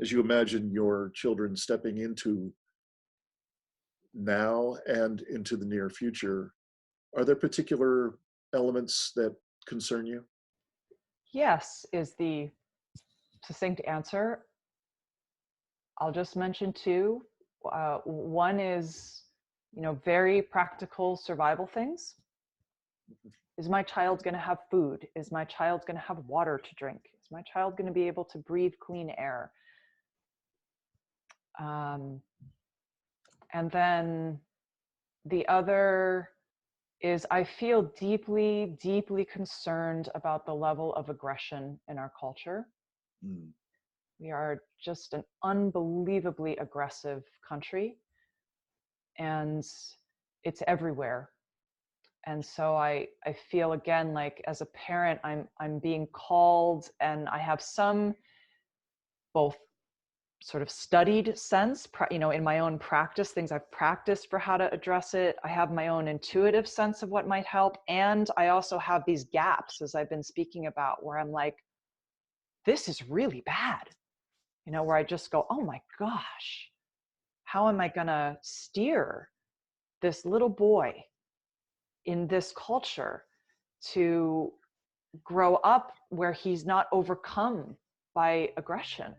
as you imagine your children stepping into now and into the near future, are there particular elements that concern you? Yes, is the succinct answer. I'll just mention two. One is, very practical survival things. Is my child going to have food? Is my child going to have water to drink? Is my child going to be able to breathe clean air? And then the other is I feel deeply, deeply concerned about the level of aggression in our culture. Mm. We are just an unbelievably aggressive country, and it's everywhere. And so I feel, again, like as a parent, I'm being called, and I have some both sort of studied sense, in my own practice, things I've practiced for how to address it. I have my own intuitive sense of what might help. And I also have these gaps, as I've been speaking about, where I'm like, this is really bad, where I just go, oh my gosh, how am I gonna steer this little boy in this culture to grow up where he's not overcome by aggression?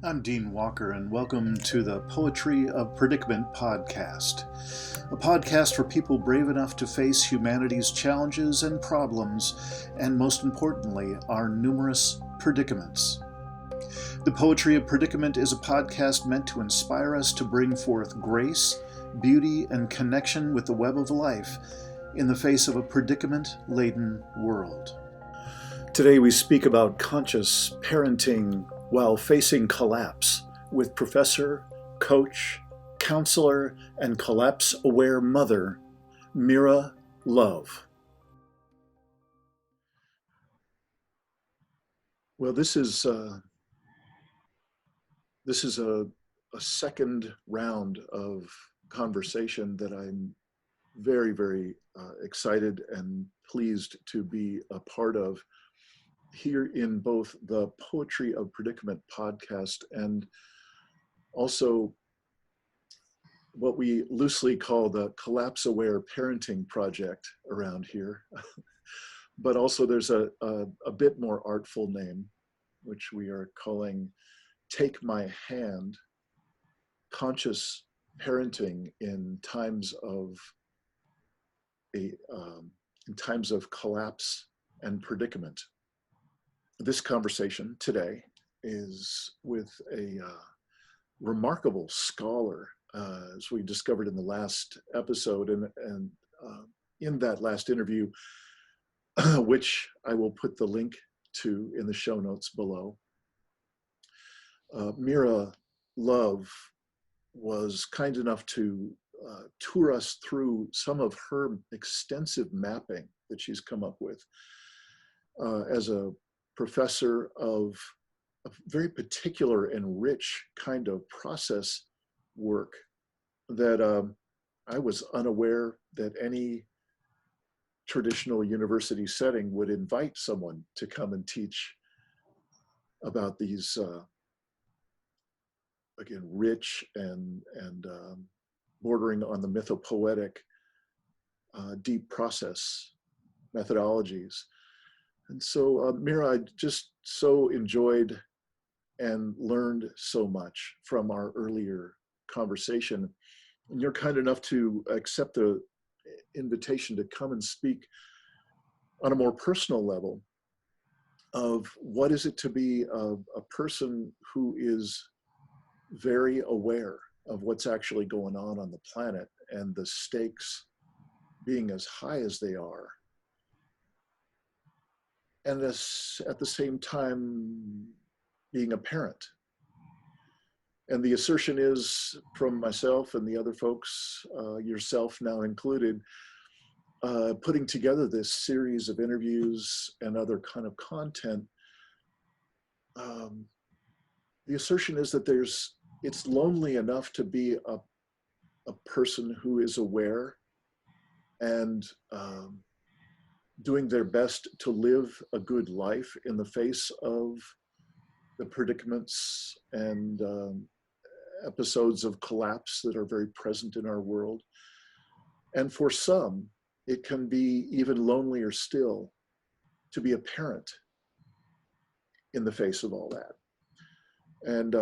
I'm Dean Walker, and welcome to the Poetry of Predicament podcast, a podcast for people brave enough to face humanity's challenges and problems, and most importantly, our numerous predicaments. The Poetry of Predicament is a podcast meant to inspire us to bring forth grace, beauty, and connection with the web of life in the face of a predicament-laden world. Today we speak about conscious parenting while facing collapse with professor, coach, counselor, and collapse-aware mother, Mirah Love. Well, this is a second round of conversation that I'm very, very excited and pleased to be a part of here in both the Poetry of Predicament podcast and also what we loosely call the collapse-aware parenting project around here. But also there's a bit more artful name, which we are calling Take My Hand, Conscious Parenting in times of collapse and predicament. This conversation today is with a remarkable scholar, as we discovered in the last episode, and in that last interview, which I will put the link to in the show notes below. Mirah Love was kind enough to tour us through some of her extensive mapping that she's come up with as a professor of a very particular and rich kind of process work that I was unaware that any traditional university setting would invite someone to come and teach about these, again, rich and bordering on the mythopoetic deep process methodologies. And so, Mirah, I just so enjoyed and learned so much from our earlier conversation. And you're kind enough to accept the invitation to come and speak on a more personal level of what is it to be a person who is very aware of what's actually going on the planet, and the stakes being as high as they are. And this, at the same time, being a parent. And the assertion is from myself and the other folks, yourself now included, putting together this series of interviews and other kind of content. The assertion is that it's lonely enough to be a person who is aware and doing their best to live a good life in the face of the predicaments and episodes of collapse that are very present in our world. And for some, it can be even lonelier still to be a parent in the face of all that. And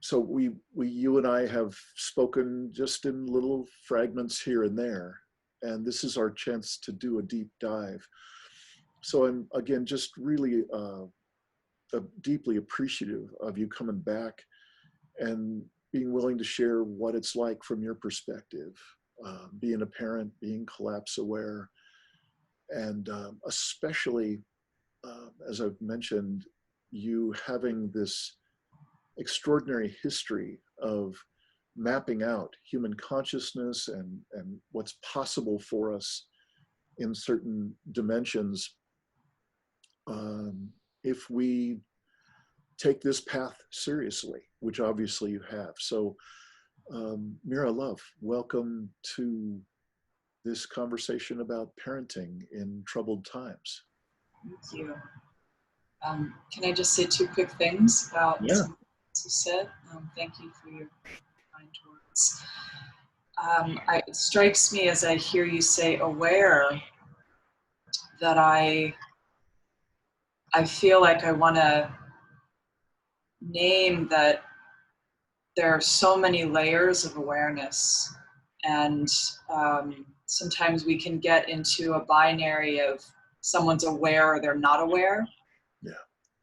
so you and I have spoken just in little fragments here and there, and this is our chance to do a deep dive. So I'm, again, just really deeply appreciative of you coming back and being willing to share what it's like from your perspective, being a parent, being collapse aware, and especially, as I've mentioned, you having this extraordinary history of mapping out human consciousness and what's possible for us in certain dimensions if we take this path seriously, which obviously you have. So Mirah Love, welcome to this conversation about parenting in troubled times. Thank you. Can I just say two quick things about something you said? Thank you for your kind words. It strikes me as I hear you say aware that I feel like I want to name that there are so many layers of awareness, and sometimes we can get into a binary of someone's aware or they're not aware. Yeah.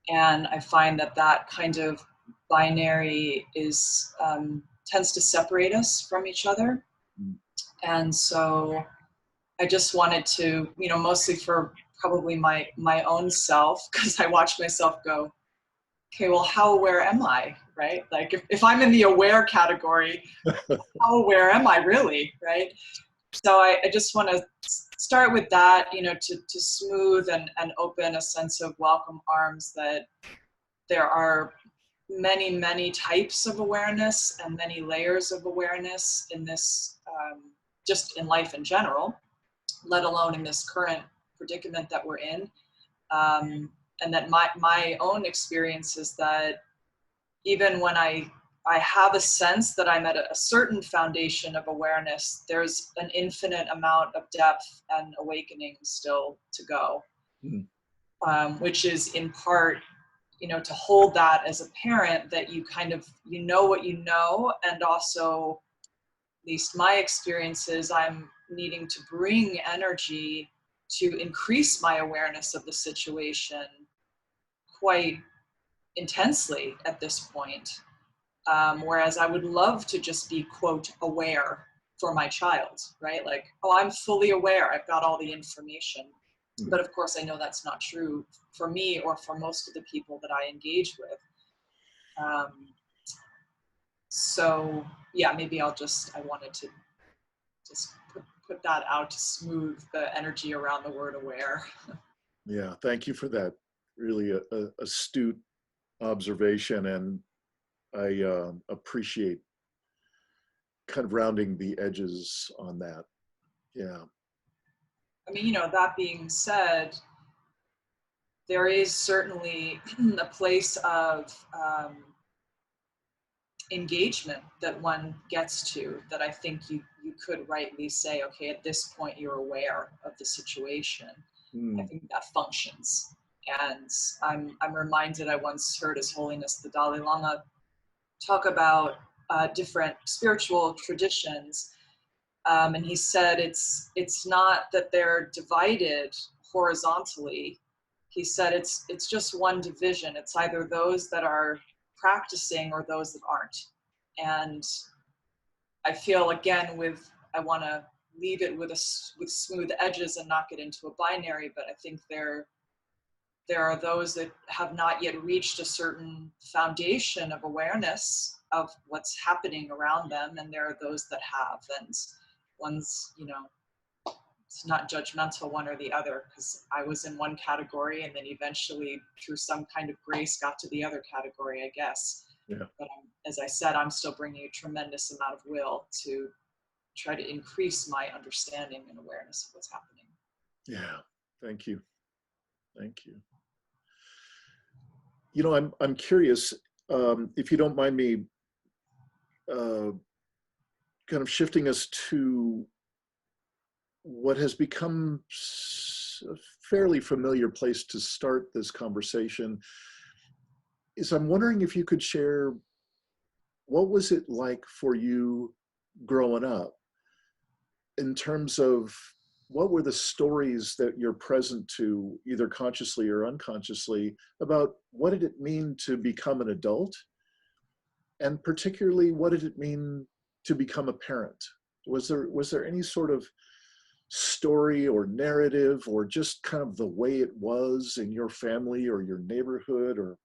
And I find that that kind of binary is tends to separate us from each other. Mm. And so I just wanted to, mostly for probably my own self, because I watch myself go, okay, well, how aware am I, right? Like if I'm in the aware category, how aware am I really, right? So I just want to start with that, to smooth and open a sense of welcome arms, that there are many, many types of awareness and many layers of awareness in this, just in life in general, let alone in this current predicament that we're in. And that my own experience is that even when I have a sense that I'm at a certain foundation of awareness, there's an infinite amount of depth and awakening still to go, which is in part, to hold that as a parent, that you kind of, what you know, and also, at least my experience is, I'm needing to bring energy to increase my awareness of the situation quite intensely at this point. Whereas I would love to just be, quote, aware for my child, right? Like, oh, I'm fully aware, I've got all the information. But of course, I know that's not true for me or for most of the people that I engage with. So yeah, maybe I wanted to just put that out to smooth the energy around the word aware. Yeah, thank you for that really astute observation, and I appreciate kind of rounding the edges on that. Yeah. I mean, that being said, there is certainly a place of engagement that one gets to, that I think you could rightly say, okay, at this point you're aware of the situation. I think that functions. And I'm reminded, I once heard His Holiness the Dalai Lama talk about different spiritual traditions, and he said it's not that they're divided horizontally. He said it's just one division. It's either those that are practicing or those that aren't. And I feel, again, I want to leave it with smooth edges and not get into a binary, but I think there are those that have not yet reached a certain foundation of awareness of what's happening around them, and there are those that have. And one's, it's not judgmental one or the other, because I was in one category and then eventually through some kind of grace got to the other category, I guess. Yeah. But as I said, I'm still bringing a tremendous amount of will to try to increase my understanding and awareness of what's happening. Yeah, thank you. Thank you. You know, I'm curious, if you don't mind me kind of shifting us to what has become a fairly familiar place to start this conversation, is I'm wondering if you could share, what was it like for you growing up, in terms of what were the stories that you're present to, either consciously or unconsciously, about what did it mean to become an adult? And particularly, what did it mean to become a parent? Was there any sort of story or narrative, or just kind of the way it was in your family or your neighborhood? Or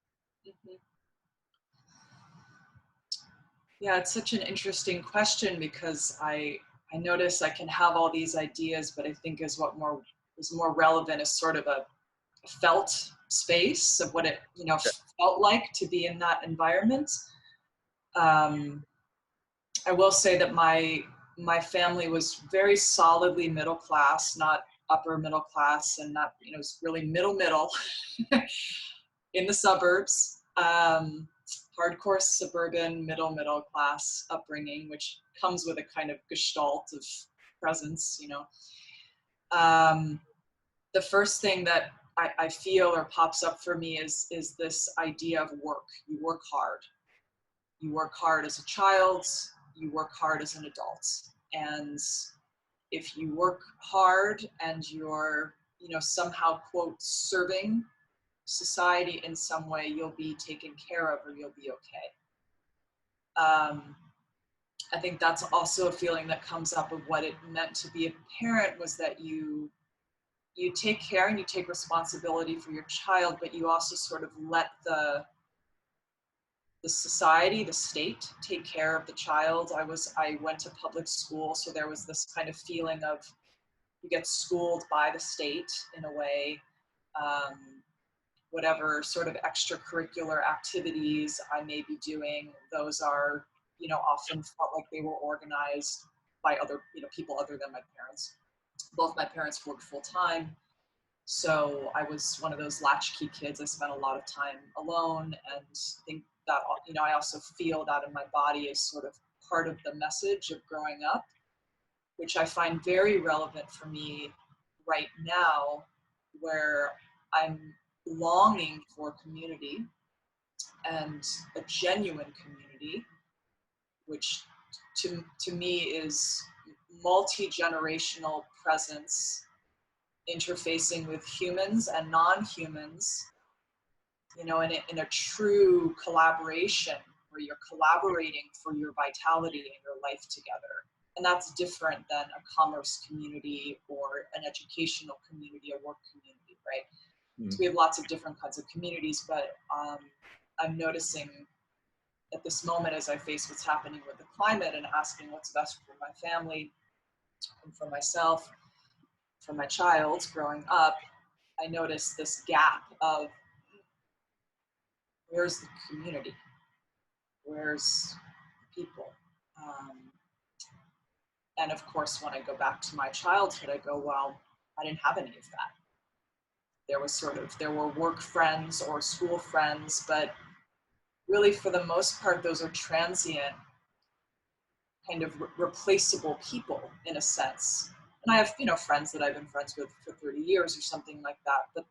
Yeah, it's such an interesting question, because I notice I can have all these ideas, but I think is more relevant is sort of a felt space of what it felt like to be in that environment. I will say that my family was very solidly middle class, not upper middle class, and not, it was really middle in the suburbs. Hardcore suburban middle class upbringing, which comes with a kind of gestalt of presence, The first thing that I feel or pops up for me is this idea of work. You work hard. You work hard as a child, you work hard as an adult. And if you work hard and you're, somehow, quote, serving society in some way, you'll be taken care of, or you'll be okay. I think that's also a feeling that comes up of what it meant to be a parent, was that you take care and you take responsibility for your child, but you also sort of let the society, the state, take care of the child. I went to public school, so there was this kind of feeling of you get schooled by the state in a way. Whatever sort of extracurricular activities I may be doing, those are, often felt like they were organized by other, people other than my parents. Both my parents worked full time. So I was one of those latchkey kids. I spent a lot of time alone, and think that, I also feel that in my body as sort of part of the message of growing up, which I find very relevant for me right now, where I'm longing for community, and a genuine community, which to me is multi-generational presence, interfacing with humans and non-humans, in a true collaboration, where you're collaborating for your vitality and your life together. And that's different than a commerce community or an educational community, a work community, right? Mm-hmm. So we have lots of different kinds of communities, but I'm noticing at this moment, as I face what's happening with the climate and asking what's best for my family and for myself, for my child growing up, I notice this gap of, where's the community? Where's people? And of course, when I go back to my childhood, I go, well, I didn't have any of that. There were work friends or school friends, but really for the most part, those are transient, kind of replaceable people in a sense. And I have, friends that I've been friends with for 30 years or something like that. But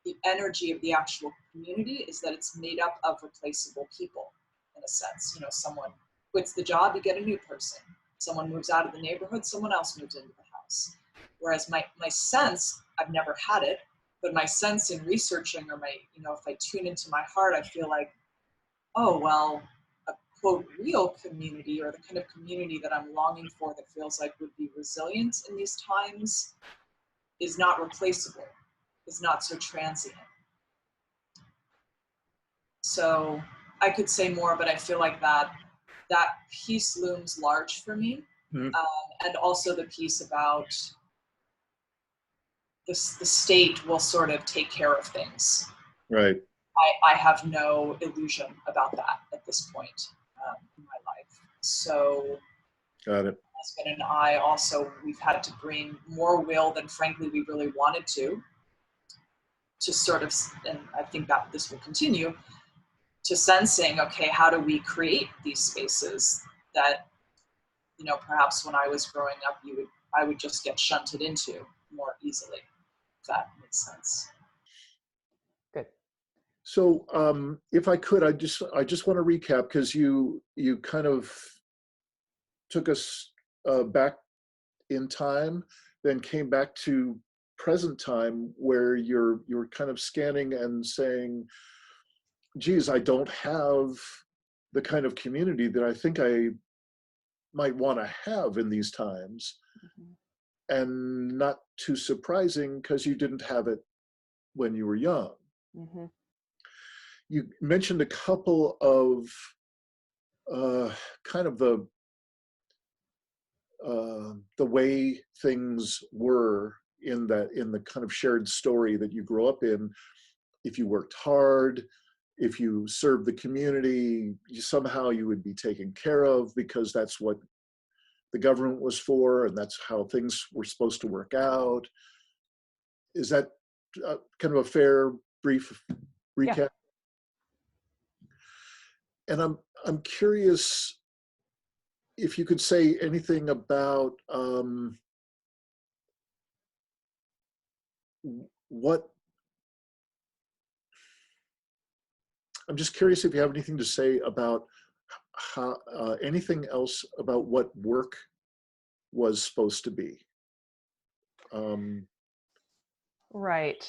the energy of the actual community is that it's made up of replaceable people in a sense. Someone quits the job, you get a new person. Someone moves out of the neighborhood, someone else moves into the house. Whereas my sense, I've never had it, but my sense in researching, or if I tune into my heart, I feel like, oh, well, a quote, real community, or the kind of community that I'm longing for that feels like would be resilient in these times, is not replaceable, is not so transient. So I could say more, but I feel like that piece looms large for me. Mm-hmm. And also the piece about the state will sort of take care of things. Right. I have no illusion about that at this point in my life. So got it. My husband and I also, we've had to bring more will than frankly we really wanted to sort of, and I think that this will continue, to sensing, okay, how do we create these spaces that, you know, perhaps when I was growing up, I would just get shunted into more easily, if that makes sense. Good. So if I could, I just want to recap, because you kind of took us back in time, then came back to present time, where you're kind of scanning and saying, geez, I don't have the kind of community that I think I might want to have in these times. Mm-hmm. And not too surprising, because you didn't have it when you were young. Mm-hmm. You mentioned a couple of kind of the way things were in the kind of shared story that you grew up in. If you worked hard, if you served the community, somehow you would be taken care of, because that's what the government was for, and that's how things were supposed to work out. Is that kind of a fair, brief recap? Yeah. And I'm curious if you could say anything about what. I'm just curious if you have anything to say about how anything else about what work was supposed to be. Right.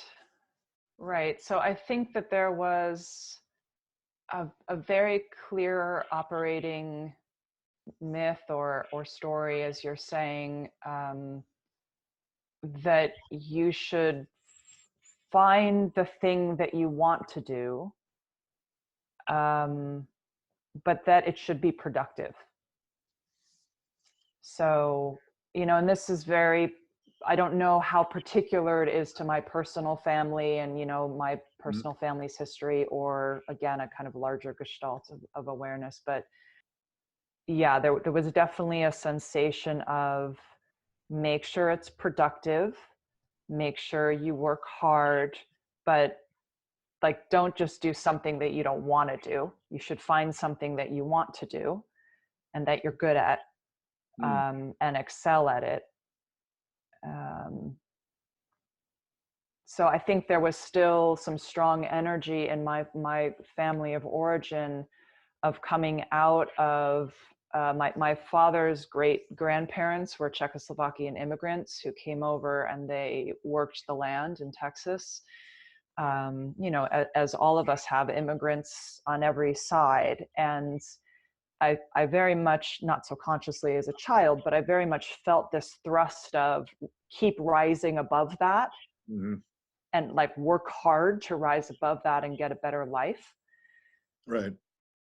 So I think that there was a very clear operating myth or story, as you're saying, that you should find the thing that you want to do, but that it should be productive. So, you know, and this is I don't know how particular it is to my personal family and, you know, my personal family's history, or again, a kind of larger gestalt of awareness. But yeah, there was definitely a sensation of make sure it's productive, make sure you work hard, but like, don't just do something that you don't want to do. You should find something that you want to do and that you're good at, and excel at it. So I think there was still some strong energy in my family of origin of coming out of my father's great grandparents were Czechoslovakian immigrants who came over and they worked the land in Texas. You know, as all of us have immigrants on every side. And I very much, not so consciously as a child, but I very much felt this thrust of keep rising above that. Mm-hmm. And like work hard to rise above that and get a better life. Right.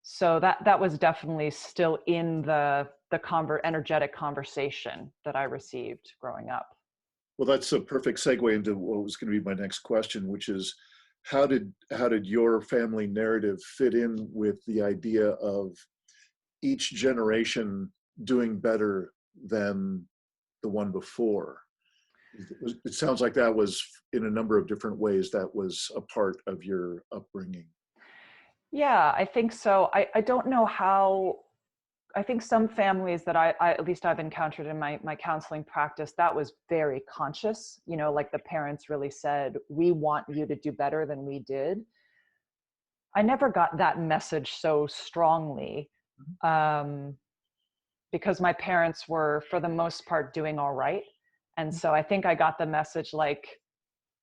So that was definitely still in the energetic conversation that I received growing up. Well, that's a perfect segue into what was going to be my next question, which is how did your family narrative fit in with the idea of each generation doing better than the one before? It sounds like that was, in a number of different ways, that was a part of your upbringing. Yeah, I think so. I don't know how. I think some families that I at least I've encountered in my counseling practice, that was very conscious, you know, like the parents really said, we want you to do better than we did. I never got that message so strongly, because my parents were, for the most part, doing all right. And so I think I got the message like,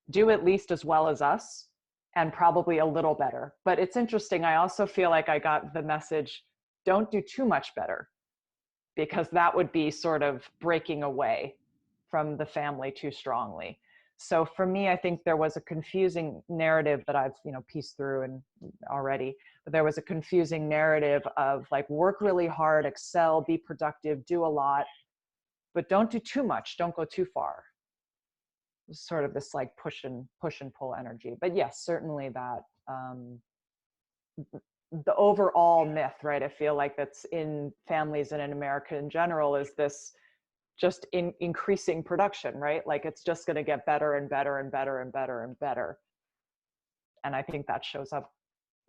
do at least as well as us and probably a little better. But it's interesting. I also feel like I got the message, don't do too much better, because that would be sort of breaking away from the family too strongly. So for me, I think there was a confusing narrative that I've, you know, pieced through and already, but there was a confusing narrative of like, work really hard, excel, be productive, do a lot, but don't do too much. Don't go too far. Sort of this like push and pull energy. But yes, certainly that, the overall myth, right? I feel like that's in families and in America in general is this just increasing production, right? Like it's just going to get better and better and better and better and better. And I think that shows up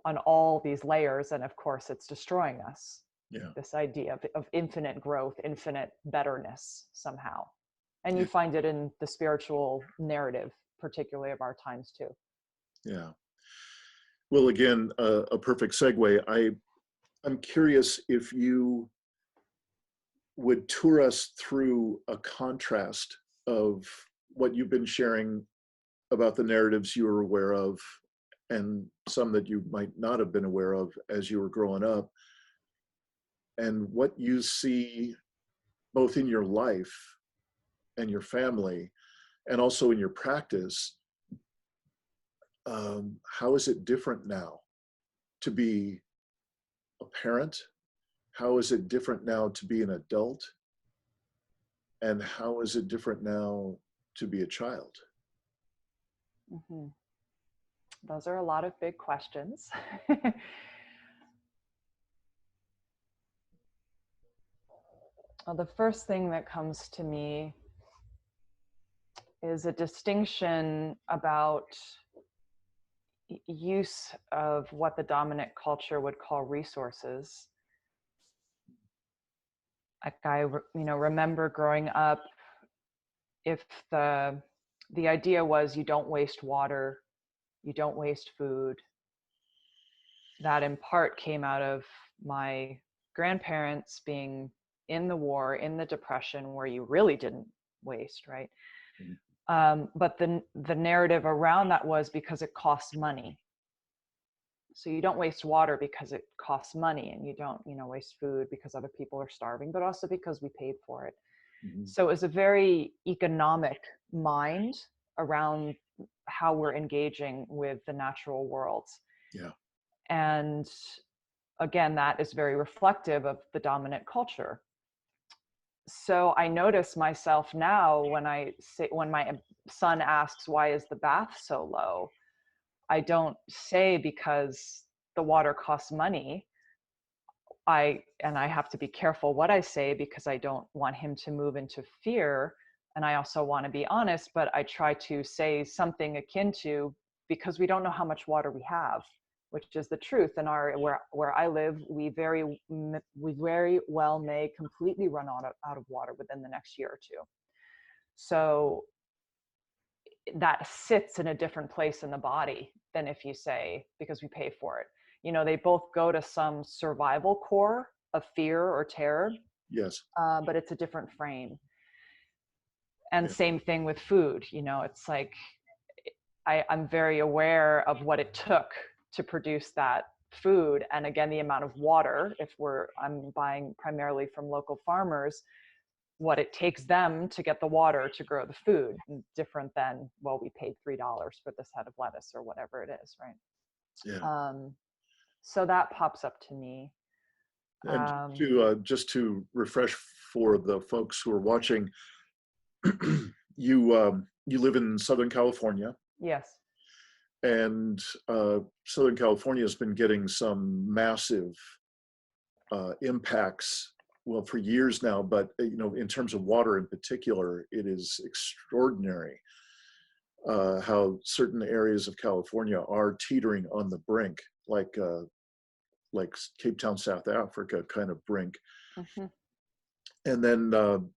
on all these layers, and of course it's destroying us. Yeah. This idea of infinite growth, infinite betterness somehow. And Yeah. you find it in the spiritual narrative, particularly of our times too. Yeah. Well, again, a perfect segue. I'm curious if you would tour us through a contrast of what you've been sharing about the narratives you were aware of and some that you might not have been aware of as you were growing up, and what you see both in your life and your family and also in your practice. How is it different now to be a parent? How is it different now to be an adult? And how is it different now to be a child? Mm-hmm. Those are a lot of big questions. Well, the first thing that comes to me is a distinction about use of what the dominant culture would call resources. Like I remember growing up, if the idea was you don't waste water, you don't waste food, that in part came out of my grandparents being in the war, in the Depression, where you really didn't waste, right? But the narrative around that was because it costs money. So you don't waste water because it costs money, and you don't, waste food because other people are starving, but also because we paid for it. Mm-hmm. So it was a very economic mind around how we're engaging with the natural world. Yeah. And again, that is very reflective of the dominant culture. So I notice myself now when my son asks, why is the bath so low? I don't say because the water costs money. I have to be careful what I say because I don't want him to move into fear. And I also want to be honest, but I try to say something akin to, because we don't know how much water we have, which is the truth. And where I live, we very well may completely run out of water within the next year or two. So that sits in a different place in the body than if you say, because we pay for it. They both go to some survival core of fear or terror. Yes. But it's a different frame. And yeah. Same thing with food. It's like, I'm very aware of what it took to produce that food. And again, the amount of water, if I'm buying primarily from local farmers, what it takes them to get the water to grow the food, different than, well, we paid $3 for this head of lettuce or whatever it is, right? Yeah. So that pops up to me. And just to refresh for the folks who are watching, you live in Southern California. Yes. And Southern California has been getting some massive impacts, well, for years now, but in terms of water in particular, it is extraordinary how certain areas of California are teetering on the brink, like Cape Town, South Africa kind of brink. Mm-hmm. And then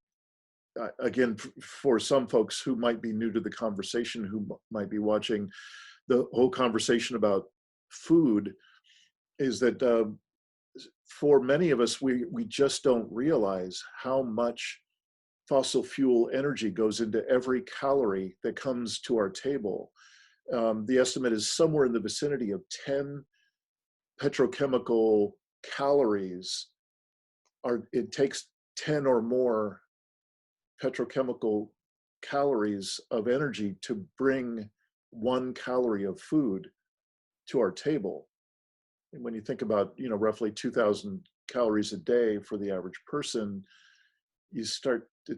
again, for some folks who might be new to the conversation, who might be watching, the whole conversation about food is that for many of us, we just don't realize how much fossil fuel energy goes into every calorie that comes to our table. The estimate is somewhere in the vicinity of 10 petrochemical calories. It takes 10 or more petrochemical calories of energy to bring 1 calorie of food to our table. And when you think about, roughly 2,000 calories a day for the average person, it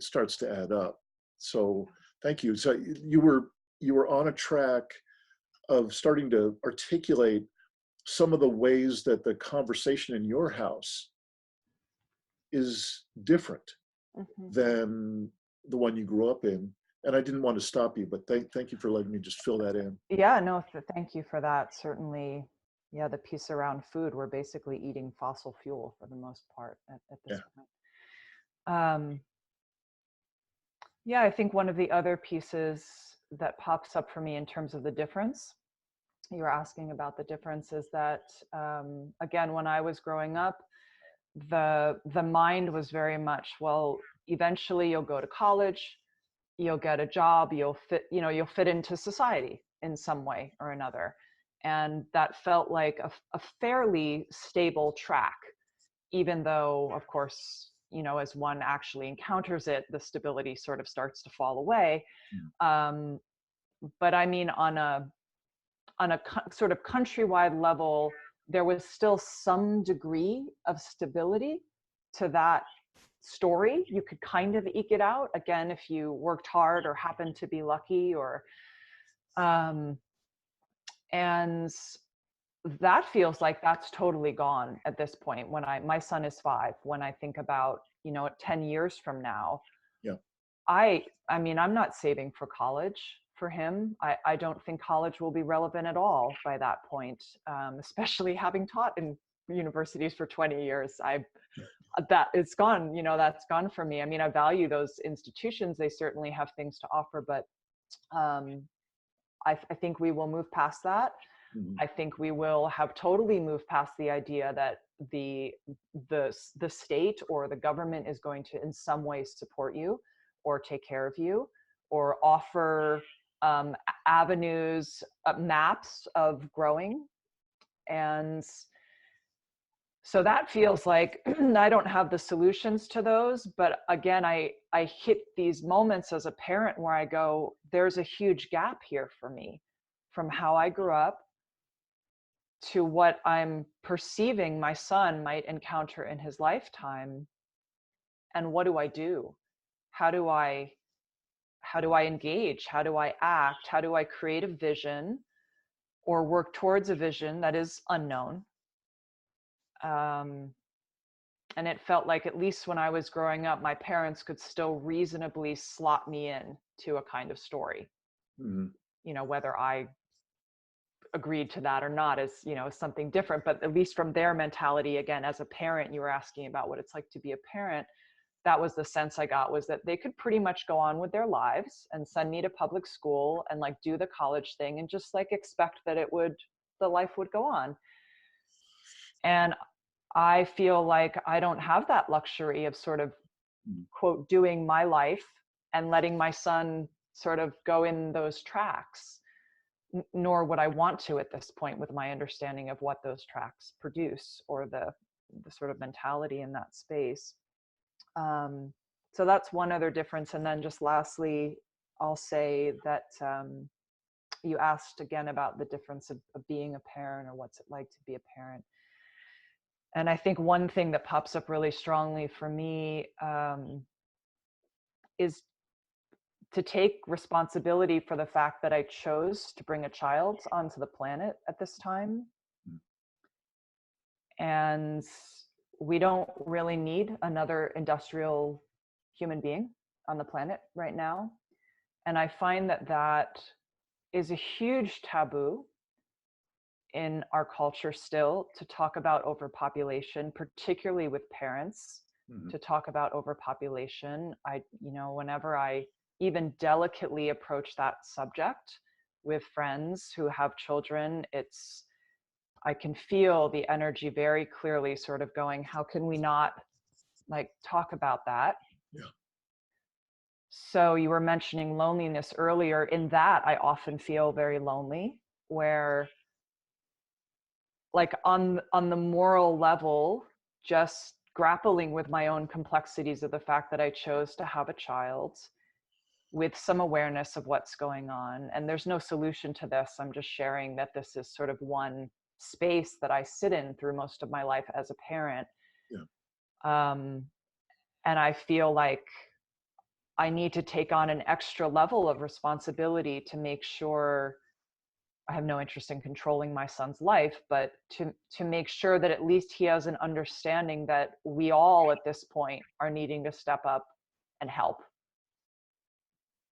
starts to add up. So thank you. So you were on a track of starting to articulate some of the ways that the conversation in your house is different mm-hmm. than the one you grew up in. And I didn't want to stop you, but thank you for letting me just fill that in. Yeah, no, thank you for that. Certainly Yeah, the piece around food, we're basically eating fossil fuel for the most part at this point. Yeah, I think one of the other pieces that pops up for me in terms of the difference, you're asking about the difference, is that, again, when I was growing up, the mind was very much, well, eventually you'll go to college, you'll get a job, you'll fit into society in some way or another. And that felt like a fairly stable track, even though, of course, as one actually encounters it, the stability sort of starts to fall away. But I mean, on a sort of countrywide level, there was still some degree of stability to that story. You could kind of eke it out, again, if you worked hard or happened to be lucky, or and that feels like that's totally gone at this point. When my son is 5, when I think about 10 years from now, yeah, I mean, I'm not saving for college for him. I don't think college will be relevant at all by that point, especially having taught in universities for 20 years. That it's gone, that's gone for me. I mean, I value those institutions. They certainly have things to offer, but I think we will move past that. mm-hmm. I think we will have totally moved past the idea that the state or the government is going to in some way support you or take care of you or offer avenues, maps of growing. And so that feels like I don't have the solutions to those, but again, I hit these moments as a parent where I go, there's a huge gap here for me from how I grew up to what I'm perceiving my son might encounter in his lifetime. And what do I do? How do I engage? How do I act? How do I create a vision or work towards a vision that is unknown? And it felt like, at least when I was growing up, my parents could still reasonably slot me in to a kind of story. Mm-hmm. Whether I agreed to that or not is, something different. But at least from their mentality, again, as a parent, you were asking about what it's like to be a parent. That was the sense I got, was that they could pretty much go on with their lives and send me to public school and like do the college thing and just like expect that the life would go on. And I feel like I don't have that luxury of sort of, quote, doing my life and letting my son sort of go in those tracks, nor would I want to at this point with my understanding of what those tracks produce or the sort of mentality in that space. So that's one other difference. And then just lastly, I'll say that you asked again about the difference of being a parent, or what's it like to be a parent. And I think one thing that pops up really strongly for me is to take responsibility for the fact that I chose to bring a child onto the planet at this time. And we don't really need another industrial human being on the planet right now. And I find that is a huge taboo in our culture still, to talk about overpopulation, particularly with parents, to talk about overpopulation. Whenever I even delicately approach that subject with friends who have children, I can feel the energy very clearly sort of going, how can we not like talk about that? Yeah. So you were mentioning loneliness earlier. In that, I often feel very lonely, where like on the moral level, just grappling with my own complexities of the fact that I chose to have a child, with some awareness of what's going on. And there's no solution to this. I'm just sharing that this is sort of one space that I sit in through most of my life as a parent. Yeah. And I feel like I need to take on an extra level of responsibility to make sure, I have no interest in controlling my son's life, but to make sure that at least he has an understanding that we all at this point are needing to step up and help.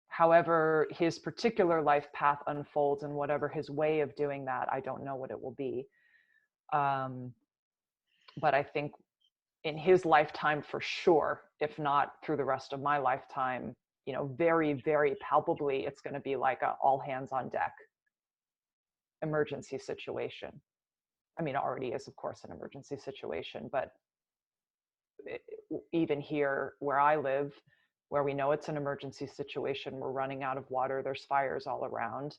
However his particular life path unfolds, and whatever his way of doing that, I don't know what it will be. But I think in his lifetime for sure, if not through the rest of my lifetime, you know, very, very palpably, it's going to be like a all hands on deck emergency situation. I mean, it already is, of course, an emergency situation, but even here where I live, where we know it's an emergency situation, we're running out of water, there's fires all around.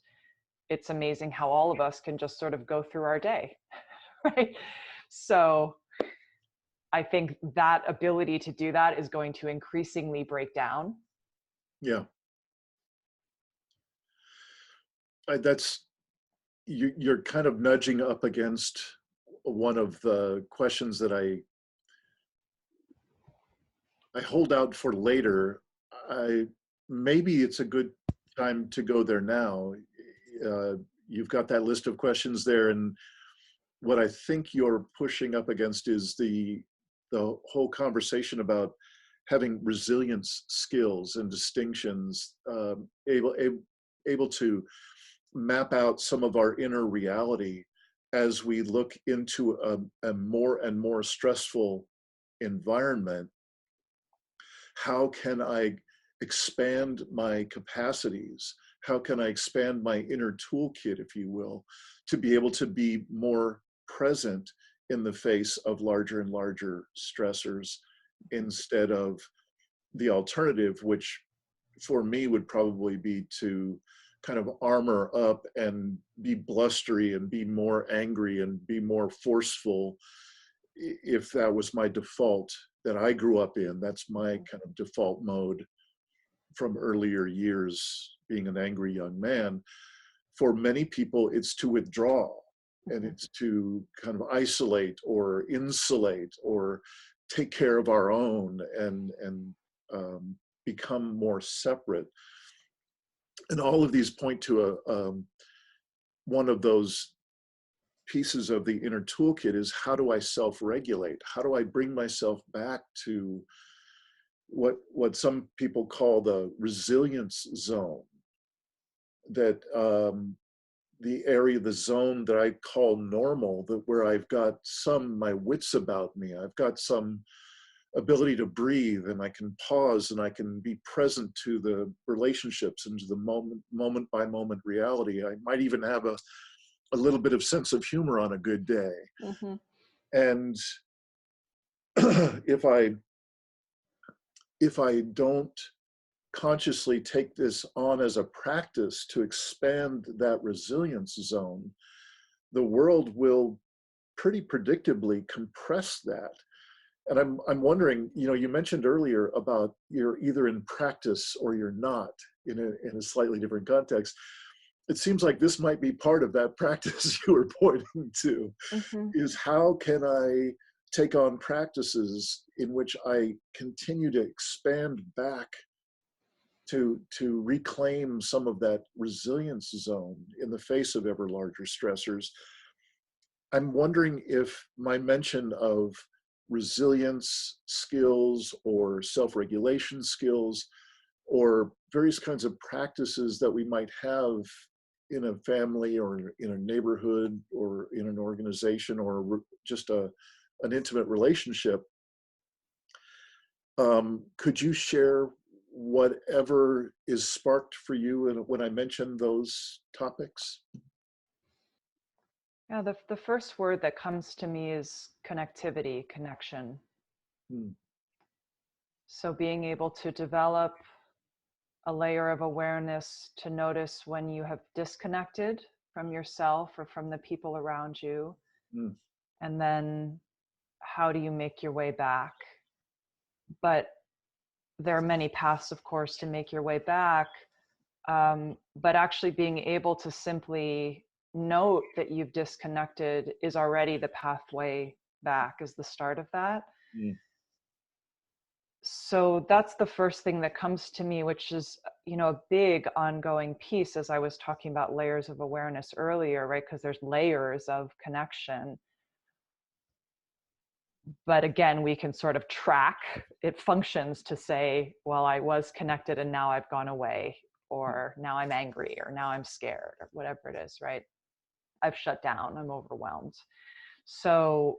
It's amazing how all of us can just sort of go through our day, right? So I think that ability to do that is going to increasingly break down. Yeah. You're kind of nudging up against one of the questions that I hold out for later. Maybe it's a good time to go there now. You've got that list of questions there, and what I think you're pushing up against is the whole conversation about having resilience skills and distinctions, able to map out some of our inner reality as we look into a more and more stressful environment. How can I expand my capacities? How can I expand my inner toolkit, if you will, to be able to be more present in the face of larger and larger stressors, instead of the alternative, which for me would probably be to kind of armor up and be blustery and be more angry and be more forceful, if that was my default that I grew up in. That's my kind of default mode from earlier years, being an angry young man. For many people, it's to withdraw, and it's to kind of isolate or insulate or take care of our own and become more separate. And all of these point to one of those pieces of the inner toolkit is, how do I self-regulate? How do I bring myself back to what some people call the resilience zone? That the area, the zone that I call normal, that where I've got my wits about me, I've got some ability to breathe, and I can pause, and I can be present to the relationships and to the moment by moment reality. I might even have a little bit of sense of humor on a good day. Mm-hmm. And if I don't consciously take this on as a practice to expand that resilience zone, the world will pretty predictably compress that. And I'm wondering, you know, you mentioned earlier about you're either in practice or you're not, in a slightly different context. It seems like this might be part of that practice you were pointing to. Mm-hmm. Is how can I take on practices in which I continue to expand back to reclaim some of that resilience zone in the face of ever larger stressors. I'm wondering if my mention of resilience skills or self-regulation skills or various kinds of practices that we might have in a family or in a neighborhood or in an organization or just an intimate relationship, could you share whatever is sparked for you when I mention those topics? Yeah, the first word that comes to me is connectivity, connection. So being able to develop a layer of awareness to notice when you have disconnected from yourself or from the people around you. And then how do you make your way back? But there are many paths, of course, to make your way back. But actually being able to simply note that you've disconnected is already the pathway back, is the start of that. So that's the first thing that comes to me, which is, you know, a big ongoing piece, as I was talking about layers of awareness earlier, right? Because there's layers of connection. But again, we can sort of track, it functions to say, well, I was connected and now I've gone away, or now I'm angry, or now I'm scared, or whatever it is, right? I've shut down, I'm overwhelmed. So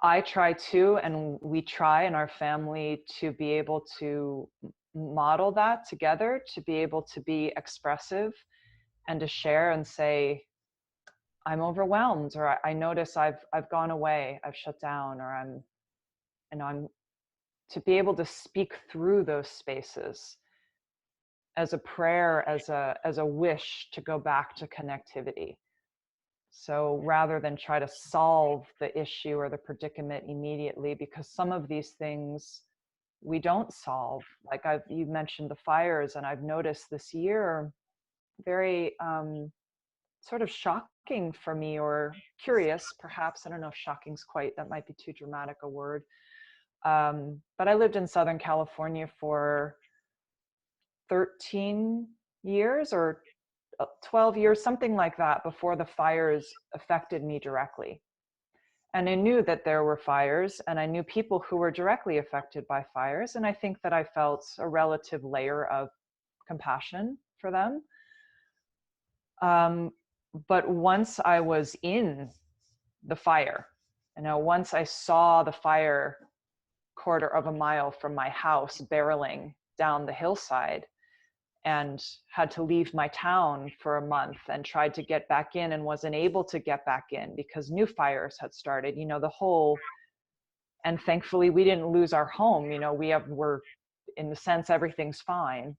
I try to, and we try in our family to be able to model that together, to be able to be expressive and to share and say, I'm overwhelmed, or I notice I've gone away, I've shut down, or I'm to be able to speak through those spaces as a prayer, as a wish to go back to connectivity. So rather than try to solve the issue or the predicament immediately, because some of these things we don't solve. Like you mentioned the fires, and I've noticed this year, very sort of shocking for me, or curious perhaps. I don't know if shocking's quite, that might be too dramatic a word. But I lived in Southern California for 13 years or 12 years, something like that, before the fires affected me directly. And I knew that there were fires, and I knew people who were directly affected by fires. And I think that I felt a relative layer of compassion for them. But once I was in the fire, once I saw the fire quarter of a mile from my house barreling down the hillside, and had to leave my town for a month and tried to get back in and wasn't able to get back in because new fires had started, and thankfully we didn't lose our home. We're in the sense, everything's fine.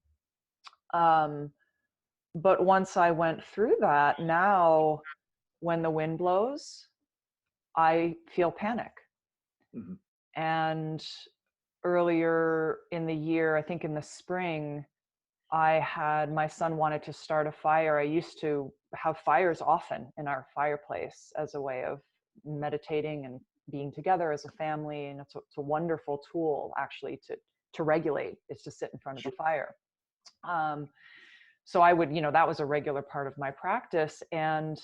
But once I went through that, now when the wind blows, I feel panic. Mm-hmm. And earlier in the year, I think in the spring, my son wanted to start a fire. I used to have fires often in our fireplace as a way of meditating and being together as a family. And it's a wonderful tool actually to regulate, is to sit in front of a fire. So I would, that was a regular part of my practice. And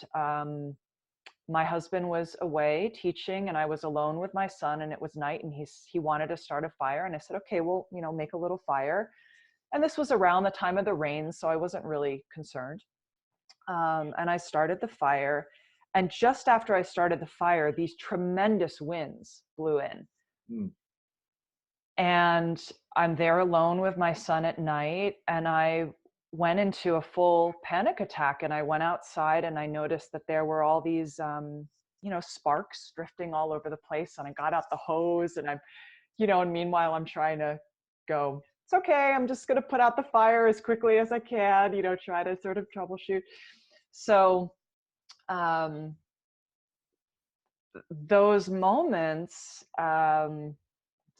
my husband was away teaching, and I was alone with my son, and it was night, and he wanted to start a fire. And I said, okay, well, make a little fire. And this was around the time of the rains, so I wasn't really concerned. And I started the fire. And just after I started the fire, these tremendous winds blew in. Mm. And I'm there alone with my son at night, and I went into a full panic attack. And I went outside, and I noticed that there were all these, sparks drifting all over the place. And I got out the hose, and and meanwhile I'm trying to go, it's okay, I'm just going to put out the fire as quickly as I can, try to sort of troubleshoot. So those moments,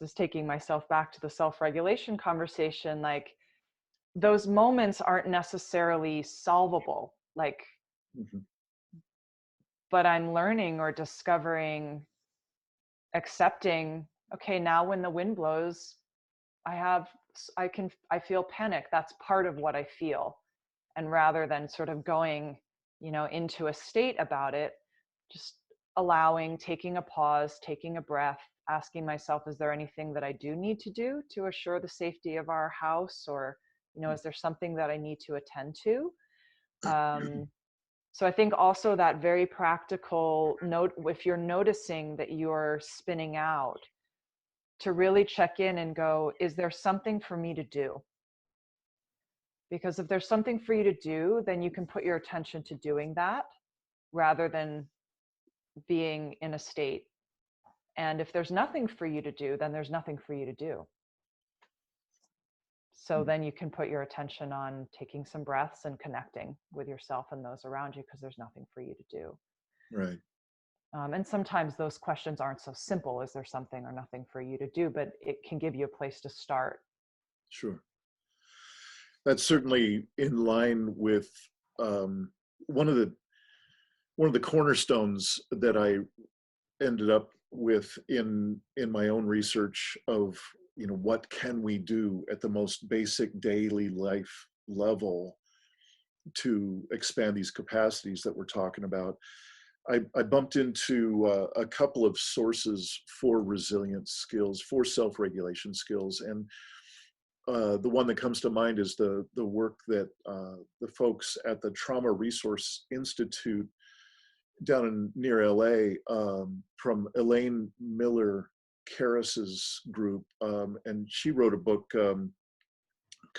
just taking myself back to the self-regulation conversation, like those moments aren't necessarily solvable, mm-hmm. But I'm learning or discovering, accepting, okay, now when the wind blows, I feel panic. That's part of what I feel. And rather than sort of going, into a state about it, just allowing, taking a pause, taking a breath, asking myself, is there anything that I do need to do to assure the safety of our house? Or, is there something that I need to attend to? So I think also that very practical note, if you're noticing that you're spinning out, to really check in and go, is there something for me to do? Because if there's something for you to do, then you can put your attention to doing that rather than being in a state. And if there's nothing for you to do, then there's nothing for you to do. So then you can put your attention on taking some breaths and connecting with yourself and those around you, because there's nothing for you to do. Right. And sometimes those questions aren't so simple, is there something or nothing for you to do, but it can give you a place to start. Sure. That's certainly in line with one of the cornerstones that I ended up with in my own research of, what can we do at the most basic daily life level to expand these capacities that we're talking about. I bumped into a couple of sources for resilience skills, for self-regulation skills. And the one that comes to mind is the work that the folks at the Trauma Resource Institute down in near LA, from Elaine Miller Karras's group, and she wrote a book.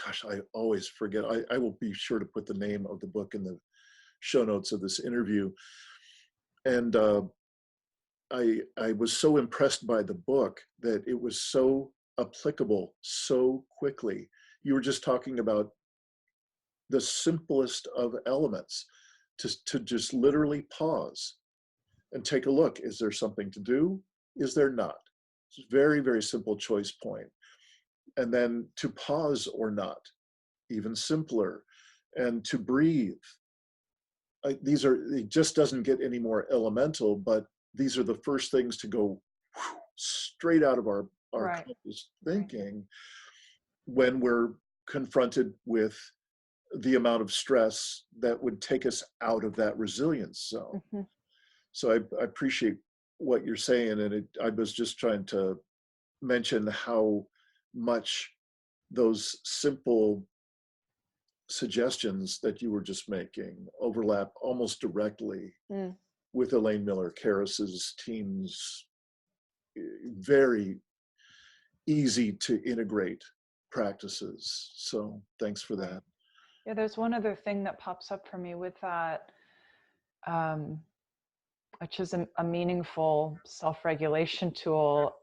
Gosh, I always forget. I will be sure to put the name of the book in the show notes of this interview. And I was so impressed by the book that it was so applicable so quickly. You were just talking about the simplest of elements, to just literally pause and take a look. Is there something to do? Is there not? It's a very, very simple choice point. And then to pause or not, even simpler, and to breathe. It just doesn't get any more elemental, but these are the first things to go straight out of our Right. conscious thinking when we're confronted with the amount of stress that would take us out of that resilience zone. Mm-hmm. So I appreciate what you're saying, and I was just trying to mention how much those simple suggestions that you were just making overlap almost directly with Elaine Miller Karras's team's very easy to integrate practices. So thanks for that. Yeah, there's one other thing that pops up for me with that, which is a meaningful self-regulation tool,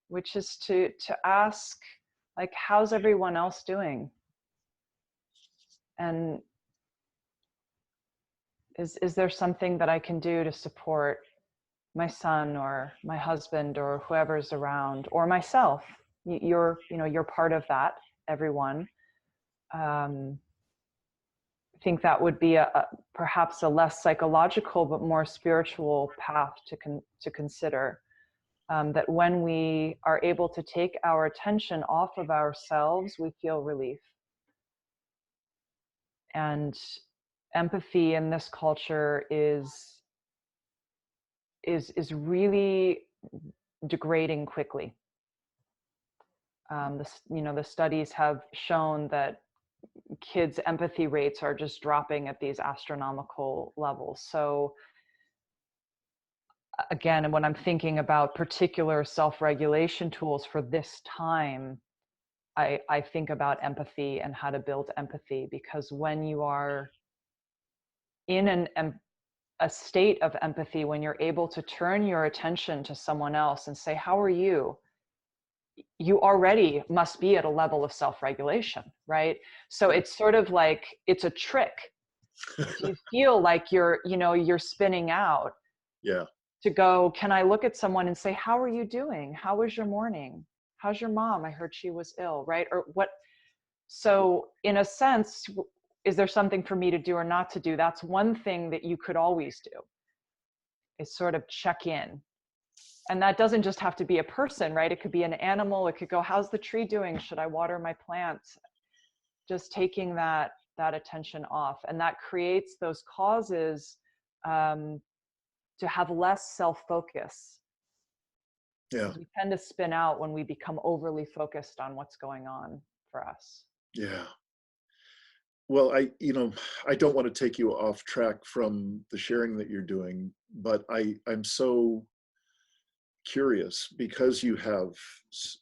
which is to ask, like, how's everyone else doing? And is there something that I can do to support my son or my husband or whoever's around, or myself? You're part of that, everyone. I think that would be perhaps a less psychological but more spiritual path to consider. That when we are able to take our attention off of ourselves, we feel relief. And empathy in this culture is really degrading quickly. The studies have shown that kids' empathy rates are just dropping at these astronomical levels. So again, when I'm thinking about particular self-regulation tools for this time, I think about empathy and how to build empathy, because when you are in a state of empathy, when you're able to turn your attention to someone else and say, how are you? You already must be at a level of self-regulation, right? So it's sort of like, it's a trick. If you feel like you're spinning out, yeah, to go, can I look at someone and say, how are you doing? How was your morning? How's your mom? I heard she was ill, right? Or what? So in a sense, is there something for me to do or not to do? That's one thing that you could always do, is sort of check in. And that doesn't just have to be a person, right? It could be an animal. It could go, how's the tree doing? Should I water my plants? Just taking that attention off. And that creates those causes to have less self-focus. Yeah. We tend to spin out when we become overly focused on what's going on for us. Yeah. Well, I don't want to take you off track from the sharing that you're doing, but I'm so curious, because you have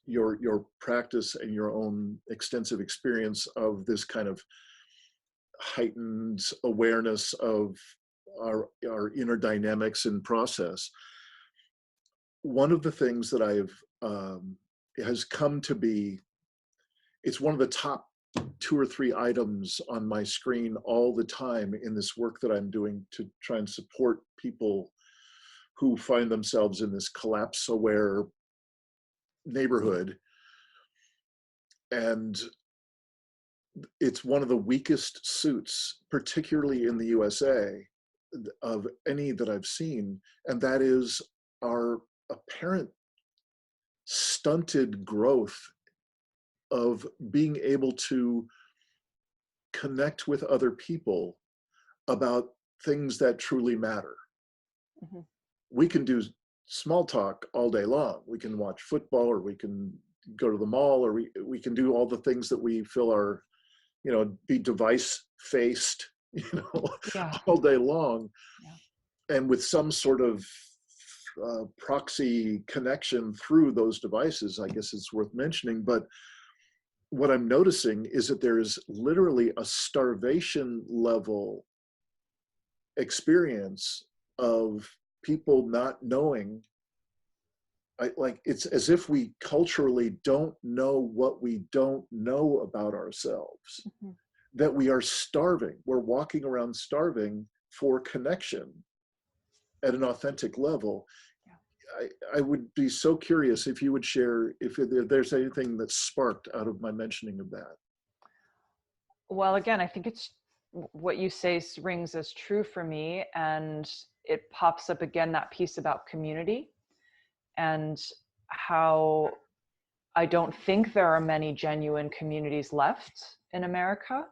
your practice and your own extensive experience of this kind of heightened awareness of our inner dynamics and process. One of the things that has come to be, it's one of the top 2 or 3 items on my screen all the time in this work that I'm doing to try and support people who find themselves in this collapse-aware neighborhood. And it's one of the weakest suits, particularly in the USA, of any that I've seen, and that is our apparent stunted growth of being able to connect with other people about things that truly matter. Mm-hmm. We can do small talk all day long. We can watch football, or we can go to the mall, or we can do all the things that we feel are, be device-faced, yeah. all day long. Yeah. and with some sort of proxy connection through those devices, I guess it's worth mentioning. But what I'm noticing is that there is literally a starvation level experience of people not knowing. Like it's as if we culturally don't know what we don't know about ourselves, mm-hmm. that we are starving. We're walking around starving for connection at an authentic level. Yeah. I would be so curious if you would share if there's anything that sparked out of my mentioning of that. Well, again, I think it's what you say rings as true for me, and it pops up again, that piece about community and how I don't think there are many genuine communities left in America.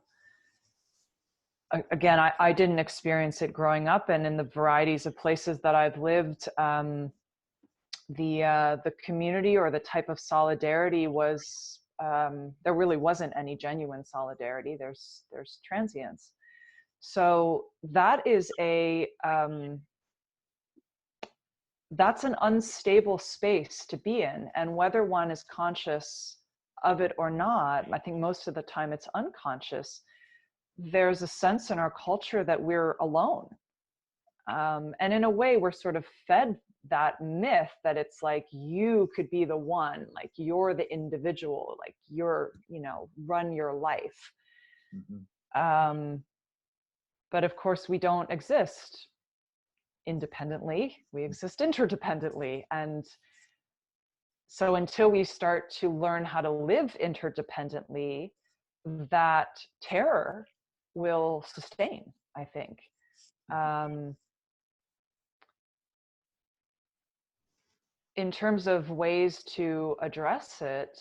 Again, I didn't experience it growing up, and in the varieties of places that I've lived, the community or the type of solidarity was, there really wasn't any genuine solidarity. There's transience. So that is that's an unstable space to be in. And whether one is conscious of it or not, I think most of the time it's unconscious. There's a sense in our culture that we're alone. And in a way, we're sort of fed that myth that it's like, you could be the one, like you're the individual, like you're, run your life. Mm-hmm. But of course, we don't exist independently, we exist interdependently. And so until we start to learn how to live interdependently, that terror will sustain, I think. In terms of ways to address it,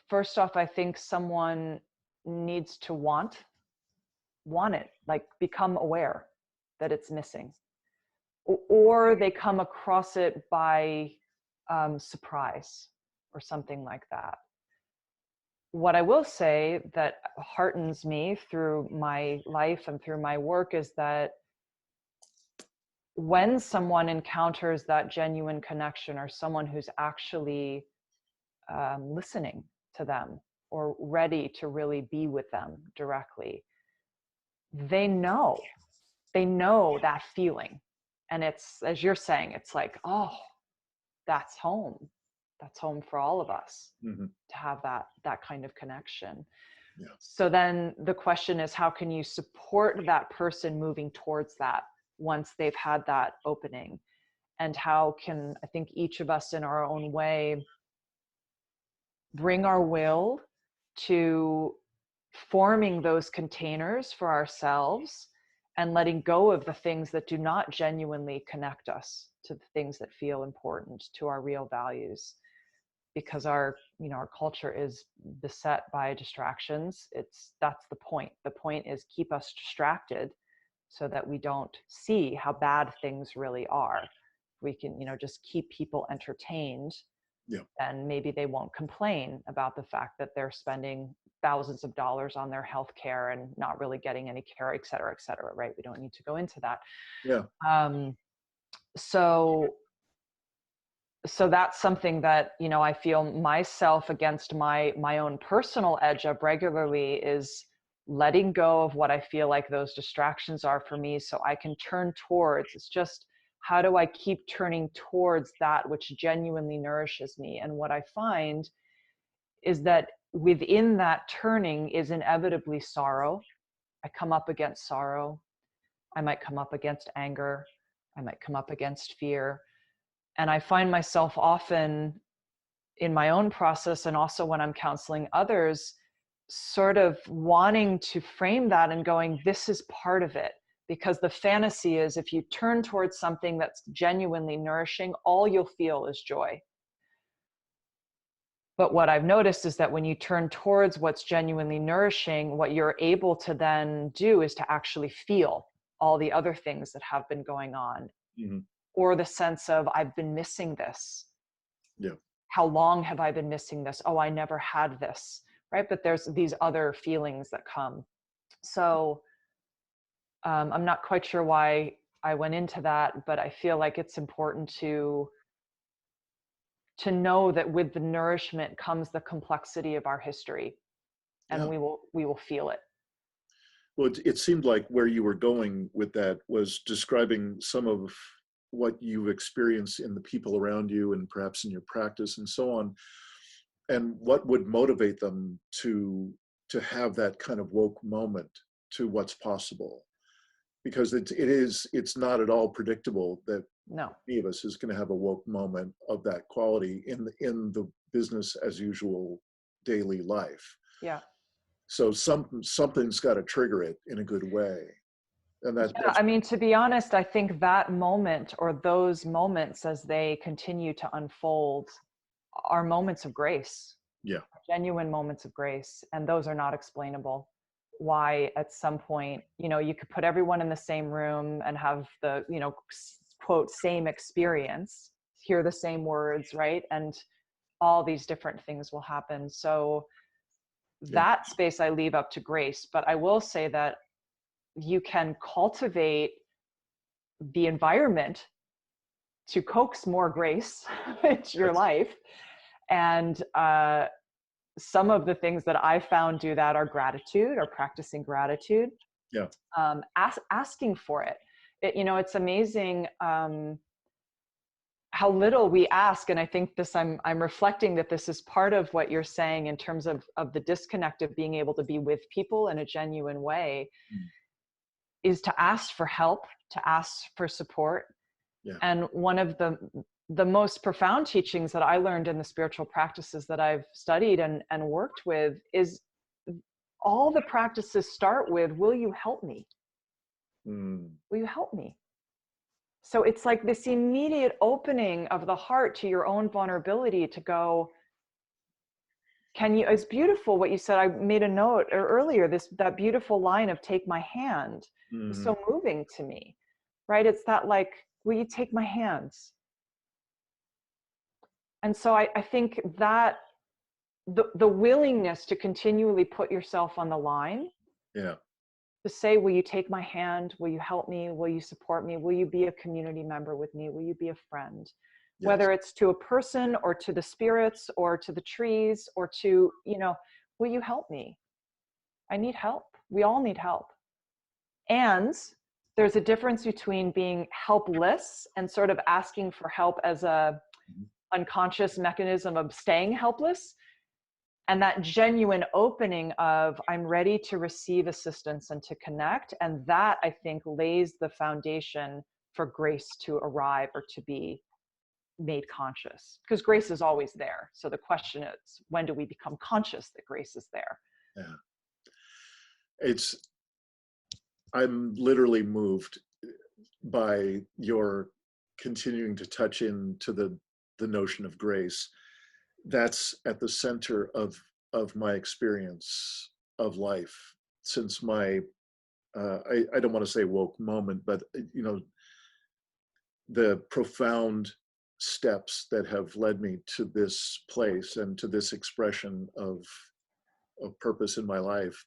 first off, I think someone needs to want it, like become aware that it's missing, or they come across it by surprise or something like that. What I will say that heartens me through my life and through my work is that when someone encounters that genuine connection, or someone who's actually listening to them or ready to really be with them directly, they know that feeling. And it's, as you're saying, it's like, oh, that's home for all of us, mm-hmm. to have that kind of connection. Yeah. So then the question is, how can you support that person moving towards that once they've had that opening? And how can, I think, each of us in our own way bring our will to forming those containers for ourselves and letting go of the things that do not genuinely connect us to the things that feel important, to our real values. Because our culture is beset by distractions. That's the point. The point is keep us distracted so that we don't see how bad things really are. We can, just keep people entertained. Yeah. And maybe they won't complain about the fact that they're spending thousands of dollars on their health care and not really getting any care, et cetera, right? We don't need to go into that. Yeah. So that's something that, I feel myself against my own personal edge of regularly, is letting go of what I feel like those distractions are for me, so I can turn towards, it's just, how do I keep turning towards that which genuinely nourishes me? And what I find is that within that turning is inevitably sorrow. I come up against sorrow. I might come up against anger. I might come up against fear. And I find myself often in my own process, and also when I'm counseling others, sort of wanting to frame that and going, this is part of it. Because the fantasy is, if you turn towards something that's genuinely nourishing, all you'll feel is joy. But what I've noticed is that when you turn towards what's genuinely nourishing, what you're able to then do is to actually feel all the other things that have been going on. Mm-hmm. Or the sense of, I've been missing this. Yeah. How long have I been missing this? Oh, I never had this, right? But there's these other feelings that come. So I'm not quite sure why I went into that, but I feel like it's important to know that with the nourishment comes the complexity of our history, and we will feel it. Well, it seemed like where you were going with that was describing some of what you've experienced in the people around you and perhaps in your practice and so on, and what would motivate them to have that kind of woke moment to what's possible. Because it's not at all predictable that any of us is going to have a woke moment of that quality in the business as usual daily life. Yeah. So something's got to trigger it in a good way. And that's I mean, to be honest, I think that moment or those moments as they continue to unfold are moments of grace. Yeah. Genuine moments of grace. And those are not explainable. Why at some point, you could put everyone in the same room and have the, quote, same experience, hear the same words, right? And all these different things will happen. So that space I leave up to grace. But I will say that you can cultivate the environment to coax more grace into your life. And some of the things that I found do that are gratitude, or practicing gratitude. Yeah. Asking for it. It's amazing how little we ask. And I think I'm reflecting that this is part of what you're saying in terms of the disconnect of being able to be with people in a genuine way, is to ask for help, to ask for support. Yeah. And one of the most profound teachings that I learned in the spiritual practices that I've studied and worked with is all the practices start with, will you help me? Will you help me? So it's like this immediate opening of the heart to your own vulnerability to go, it's beautiful what you said. I made a note earlier, that beautiful line of take my hand is so moving to me, right? It's that like, will you take my hands? And so I think that the willingness to continually put yourself on the line, to say, will you take my hand? Will you help me? Will you support me? Will you be a community member with me? Will you be a friend? Yes. Whether it's to a person or to the spirits or to the trees or to, will you help me? I need help. We all need help. And there's a difference between being helpless and sort of asking for help as a unconscious mechanism of staying helpless, and that genuine opening of, I'm ready to receive assistance and to connect. And that, I think, lays the foundation for grace to arrive or to be made conscious, because grace is always there. So the question is, when do we become conscious that grace is there? Yeah. I'm literally moved by your continuing to touch into the notion of grace. That's at the center of my experience of life since my, I don't want to say woke moment, but the profound steps that have led me to this place and to this expression of purpose in my life.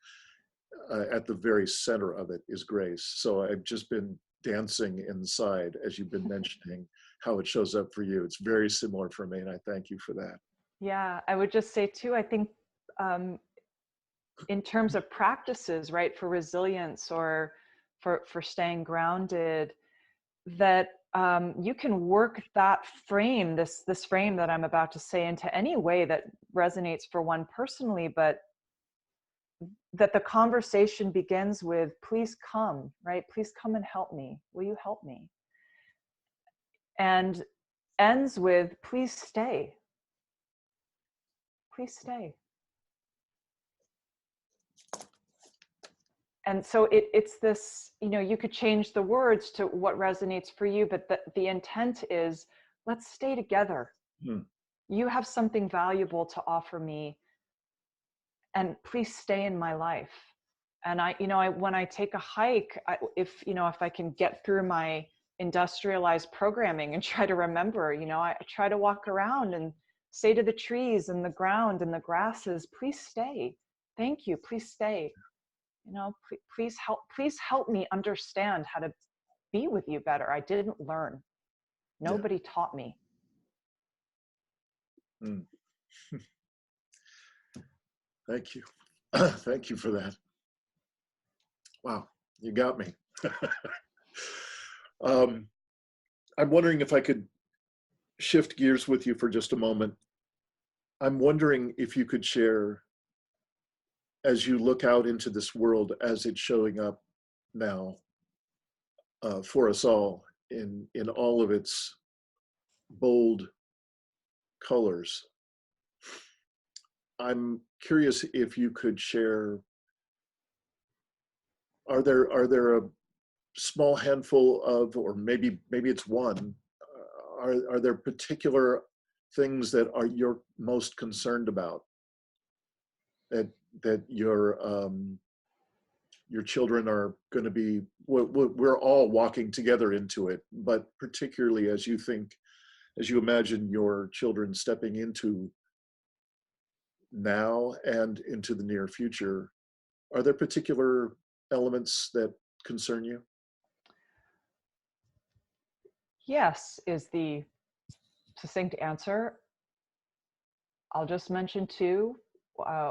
At the very center of it is grace. So I've just been dancing inside as you've been mentioning how it shows up for you. It's very similar for me, and I thank you for that. Yeah, I would just say too, I think in terms of practices, right, for resilience or for staying grounded, that you can work that frame, this frame that I'm about to say, into any way that resonates for one personally, but that the conversation begins with, please come, right? Please come and help me. Will you help me? And ends with, please stay. Please stay. And so it's this, you could change the words to what resonates for you, but the intent is, let's stay together. You have something valuable to offer me, and please stay in my life. And when I take a hike, if I can get through my industrialized programming and try to remember, I try to walk around and say to the trees and the ground and the grasses, please stay. Thank you. Please stay. Please help me understand how to be with you better. I didn't learn. Nobody taught me. Mm. Thank you. Thank you for that. Wow, you got me. I'm wondering if I could shift gears with you for just a moment. I'm wondering if you could share, as you look out into this world as it's showing up now for us all in all of its bold colors. I'm curious if you could share, are there a small handful of, or maybe it's one, are there particular things that are you're most concerned about, that your children are going to be, we're all walking together into it, but particularly as you imagine your children stepping into now and into the near future, are there particular elements that concern you? Yes, is the succinct answer. I'll just mention two.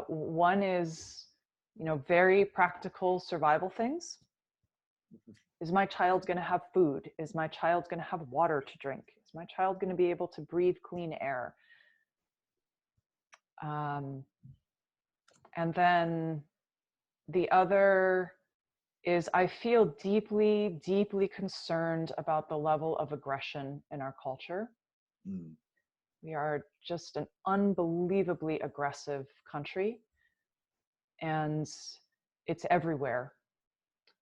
One is, very practical survival things. Is my child going to have food? Is my child going to have water to drink? Is my child going to be able to breathe clean air? And then the other is, I feel deeply, deeply concerned about the level of aggression in our culture. Mm. We are just an unbelievably aggressive country, and it's everywhere.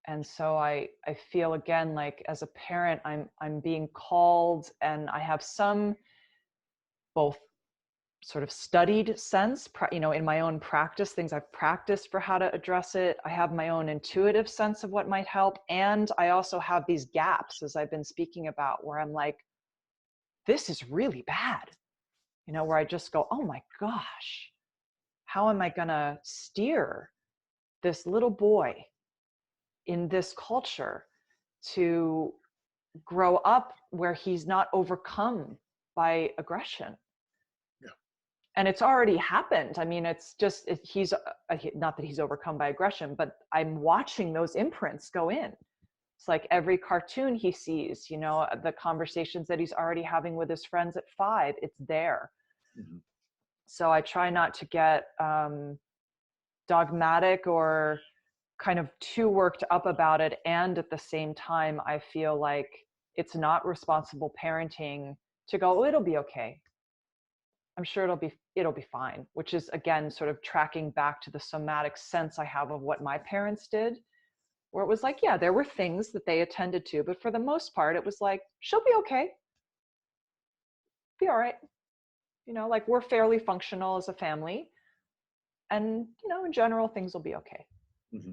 And so I feel, again, like as a parent, I'm being called, and I have some both sort of studied sense, in my own practice, things I've practiced for how to address it. I have my own intuitive sense of what might help. And I also have these gaps, as I've been speaking about, where I'm like, this is really bad, where I just go, oh my gosh, how am I gonna steer this little boy in this culture to grow up where he's not overcome by aggression? And it's already happened. I mean, it's just, he's not that he's overcome by aggression, but I'm watching those imprints go in. It's like every cartoon he sees, the conversations that he's already having with his friends at 5, it's there. Mm-hmm. So I try not to get dogmatic or kind of too worked up about it. And at the same time, I feel like it's not responsible parenting to go, oh, it'll be okay. I'm sure it'll be fine, which is, again, sort of tracking back to the somatic sense I have of what my parents did, where it was like, yeah, there were things that they attended to, but for the most part, it was like, she'll be okay. Be all right. Like, we're fairly functional as a family, and, in general, things will be okay. Mm-hmm.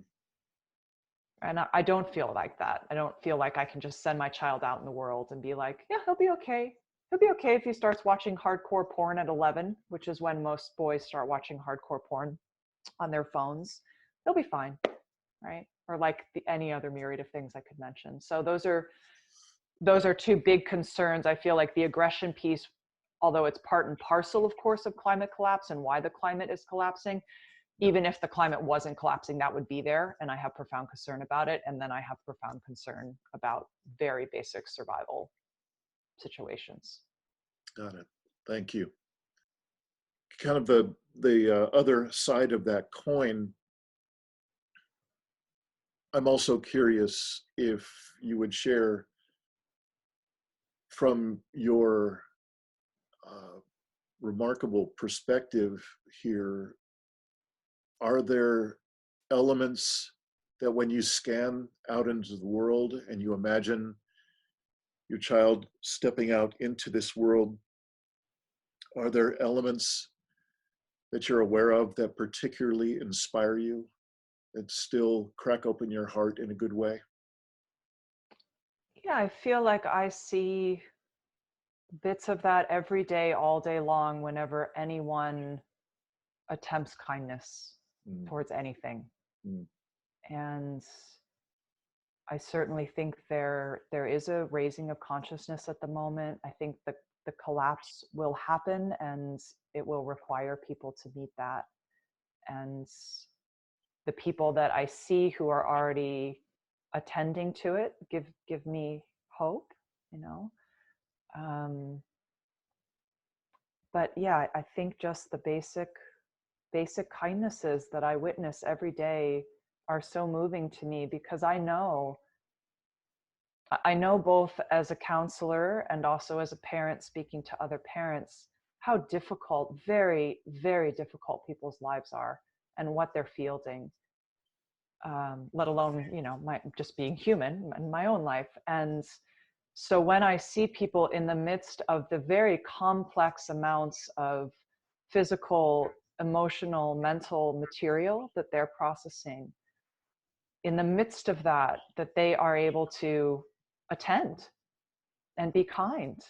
And I don't feel like that. I don't feel like I can just send my child out in the world and be like, yeah, he'll be okay. He'll be okay if he starts watching hardcore porn at 11, which is when most boys start watching hardcore porn on their phones. He'll be fine, right? Or like any other myriad of things I could mention. So those are two big concerns. I feel like the aggression piece, although it's part and parcel, of course, of climate collapse and why the climate is collapsing, even if the climate wasn't collapsing, that would be there. And I have profound concern about it. And then I have profound concern about very basic survival situations. Got it. Thank you. Kind of the other side of that coin, I'm also curious if you would share from your remarkable perspective here, are there elements that when you scan out into the world and you imagine your child stepping out into this world, are there elements that you're aware of that particularly inspire you, that still crack open your heart in a good way? Yeah, I feel like I see bits of that every day, all day long, whenever anyone attempts kindness towards anything. And I certainly think there is a raising of consciousness at the moment. I think the collapse will happen, and it will require people to meet that. And the people that I see who are already attending to it give me hope, you know. But yeah, I think just the basic kindnesses that I witness every day are so moving to me, because I know both as a counselor and also as a parent speaking to other parents, how difficult, very, very difficult people's lives are and what they're fielding, let alone, you know, just being human in my own life. And so when I see people in the midst of the very complex amounts of physical, emotional, mental material that they're processing, in the midst of that they are able to attend and be kind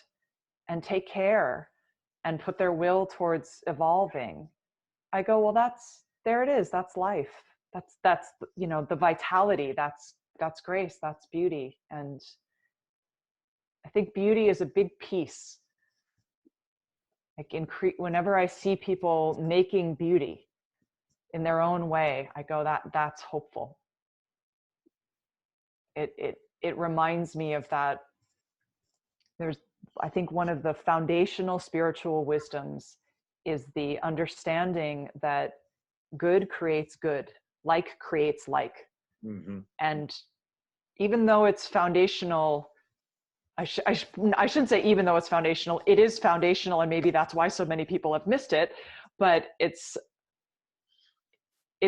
and take care and put their will towards evolving, I go, well, there it is. That's life. That's, you know, the vitality, that's grace, that's beauty. And I think beauty is a big piece. Like whenever I see people making beauty in their own way, I go, that's hopeful. It reminds me of that. I think one of the foundational spiritual wisdoms is the understanding that good creates good, like creates like. Mm-hmm. And even though it's foundational, I shouldn't say even though it's foundational, it is foundational, and maybe that's why so many people have missed it, but it's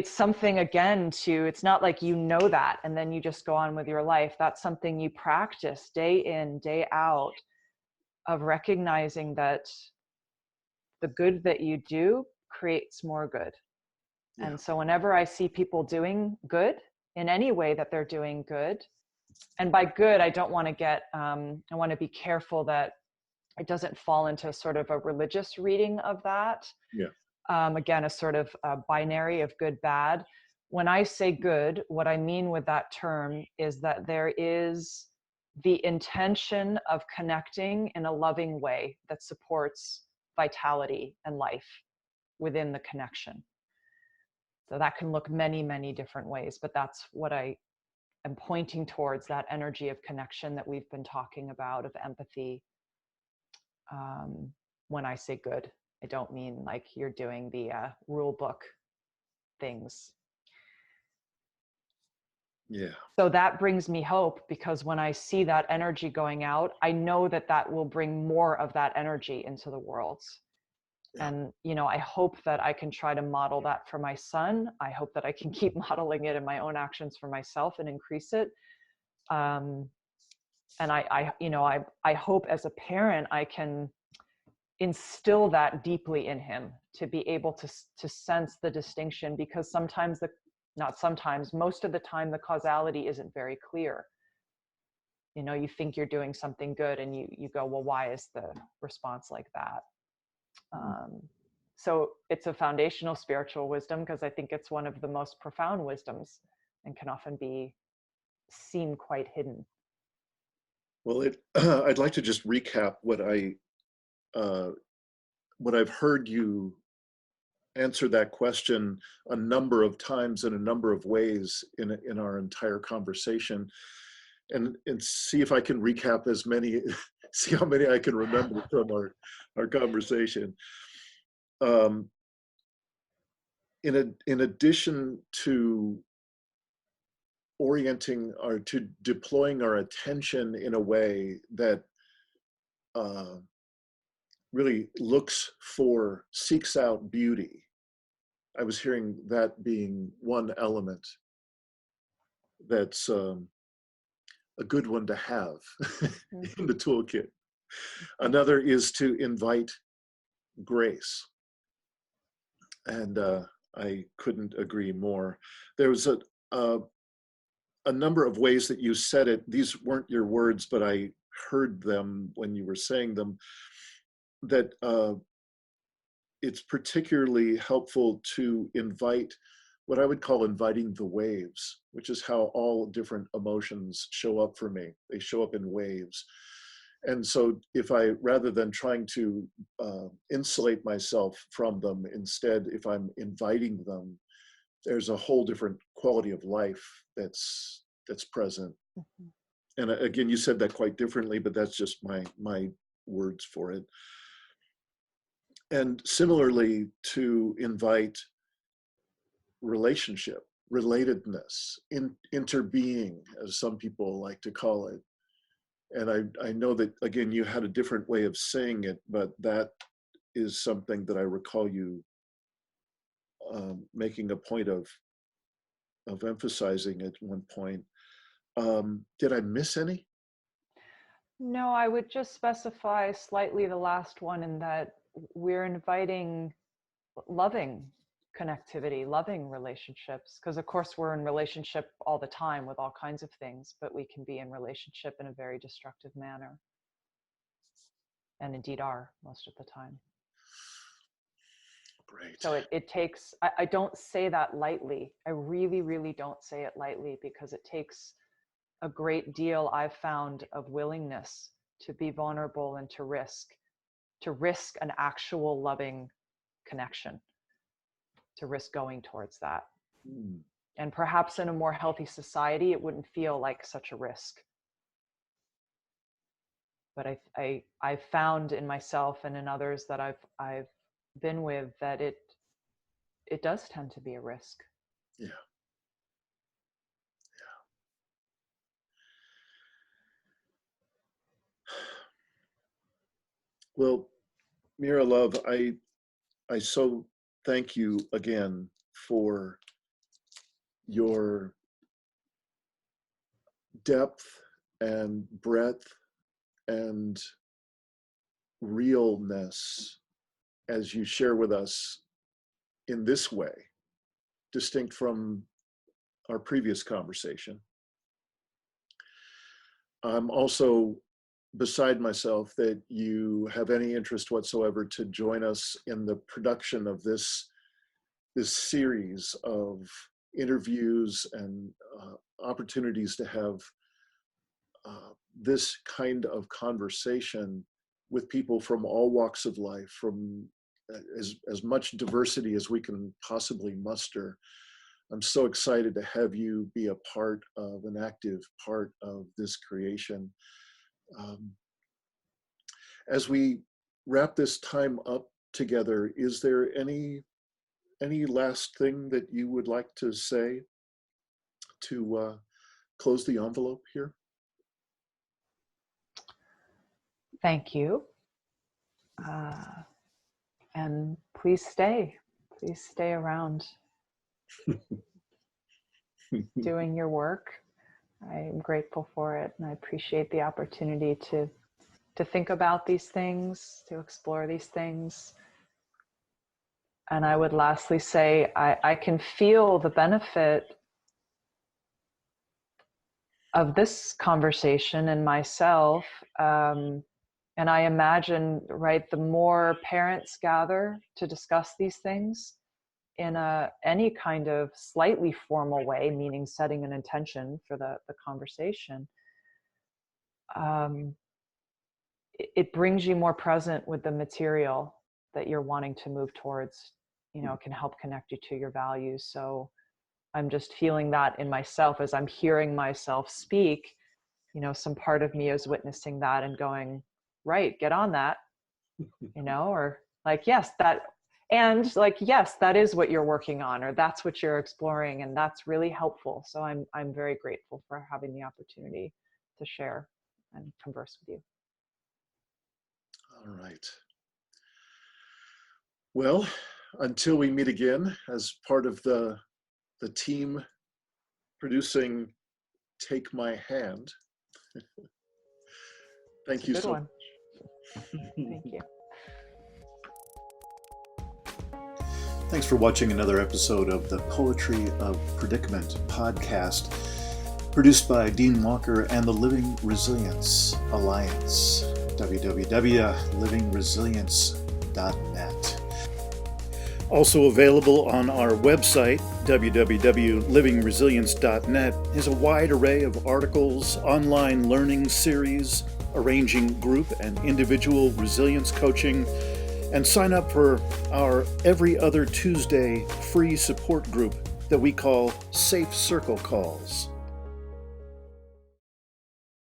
something, again, it's not like you know that and then you just go on with your life. That's something you practice day in, day out, of recognizing that the good that you do creates more good. Yeah. And so whenever I see people doing good in any way that they're doing good, and by good, I don't want to get, I want to be careful that it doesn't fall into sort of a religious reading of that. Yeah. Again, a sort of binary of good, bad. When I say good, what I mean with that term is that there is the intention of connecting in a loving way that supports vitality and life within the connection. So that can look many, many different ways, but that's what I am pointing towards, that energy of connection that we've been talking about, of empathy. When I say good, I don't mean like you're doing the rule book things. Yeah. So that brings me hope, because when I see that energy going out, I know that will bring more of that energy into the world. Yeah. And, you know, I hope that I can try to model that for my son. I hope that I can keep modeling it in my own actions for myself and increase it. And I hope as a parent, I can instill that deeply in him, to be able to sense the distinction, because most of the time the causality isn't very clear. You know, you think you're doing something good and you go, well, why is the response like that? So it's a foundational spiritual wisdom, because I think it's one of the most profound wisdoms and can often seem quite hidden. Well, I'd like to just recap what I've heard you answer that question a number of times in a number of ways in our entire conversation, and see if I can recap as many, see how many I can remember from our conversation. In addition to orienting or to deploying our attention in a way that really seeks out beauty, I was hearing that being one element that's a good one to have in the toolkit. Another is to invite grace. And I couldn't agree more. There was a number of ways that you said it. These weren't your words, but I heard them when you were saying them, that it's particularly helpful to invite what I would call inviting the waves, which is how all different emotions show up for me. They show up in waves. And so if I, rather than trying to insulate myself from them, instead, if I'm inviting them, there's a whole different quality of life that's present. Mm-hmm. And again, you said that quite differently, but that's just my words for it. And similarly, to invite relationship, relatedness, interbeing, as some people like to call it. And I know that, again, you had a different way of saying it, but that is something that I recall you making a point of emphasizing at one point. Did I miss any? No, I would just specify slightly the last one, in that we're inviting loving connectivity, loving relationships, because of course we're in relationship all the time with all kinds of things, but we can be in relationship in a very destructive manner, and indeed are most of the time. Great. So it takes, I don't say that lightly. I really, really don't say it lightly, because it takes a great deal, I've found, of willingness to be vulnerable and to risk an actual loving connection, to risk going towards that. Mm. And perhaps in a more healthy society, it wouldn't feel like such a risk. But I found in myself and in others that I've been with that it does tend to be a risk. Yeah. Well, Mirah Love, I so thank you again for your depth and breadth and realness as you share with us in this way, distinct from our previous conversation. I'm also beside myself that you have any interest whatsoever to join us in the production of this series of interviews and opportunities to have this kind of conversation with people from all walks of life, from as much diversity as we can possibly muster. I'm so excited to have you be a part of, an active part of this creation. As we wrap this time up together, is there any last thing that you would like to say to close the envelope here? Thank you. And please stay around doing your work. I'm grateful for it, and I appreciate the opportunity to think about these things, to explore these things. And I would lastly say, I can feel the benefit of this conversation in myself. And I imagine, right, the more parents gather to discuss these things in any kind of slightly formal way, meaning setting an intention for the conversation, it brings you more present with the material that you're wanting to move towards. You know, it can help connect you to your values. So I'm just feeling that in myself as I'm hearing myself speak. You know, some part of me is witnessing that and going, right, get on that, you know, or like, yes, that, and like, yes, that is what you're working on, or that's what you're exploring, and that's really helpful. So I'm very grateful for having the opportunity to share and converse with you. All right. Well, until we meet again as part of the team producing Take My Hand. Thank you so much. Thank you. Thanks for watching another episode of the Poetry of Predicament podcast, produced by Dean Walker and the Living Resilience Alliance, www.livingresilience.net. Also available on our website, www.livingresilience.net, is a wide array of articles, online learning series, arranging group and individual resilience coaching, and sign up for our every other Tuesday free support group that we call Safe Circle Calls.